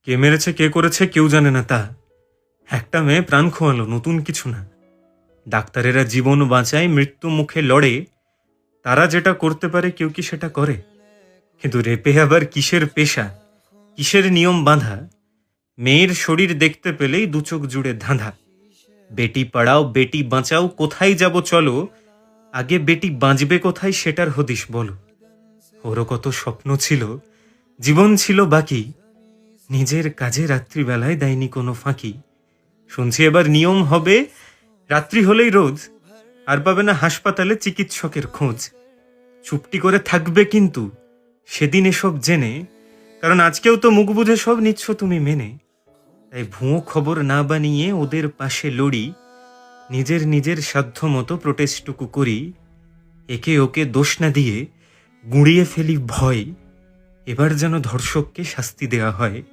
কে মেরেছে কে করেছে কেউ জানে না তা। একটা মেয়ে প্রাণ খোয়ালো, নতুন কিছু না। ডাক্তারেরা জীবন বাঁচায়, মৃত্যু মুখে লড়ে। তারা যেটা করতে পারে কেউ কি সেটা করে? কিন্তু রেপে আবার কিসের পেশা, কিসের নিয়ম বাঁধা? মেয়ের শরীর দেখতে পেলেই দুচোখ জুড়ে ধাঁধা। বেটি পাড়াও বেটি বাঁচাও, কোথায় যাব চলো, আগে বেটি বাঁচবে কোথায় সেটার হদিশ বলো। ওরও কত স্বপ্ন ছিল, জীবন ছিল বাকি, নিজের কাজে রাত্রিবেলায় দেয়নি কোনো ফাঁকি। শুনছি এবার নিয়ম হবে, রাত্রি হলেই রোজ, আর পাবে না হাসপাতালে চিকিৎসকের খোঁজ। চুপটি করে থাকবে কিন্তু সেদিন এসব জেনে, কারণ আজকেও তো মুখ বুঝে সব নিচ্ছ তুমি মেনে। তাই ভুয়ো খবর না বানিয়ে ওদের পাশে লড়ি, নিজের নিজের সাধ্য মতো প্রোটেস্টটুকু করি। একে ওকে দোষ না দিয়ে গুঁড়িয়ে ফেলি ভয়, এবার যেন ধর্ষককে শাস্তি দেওয়া হয়।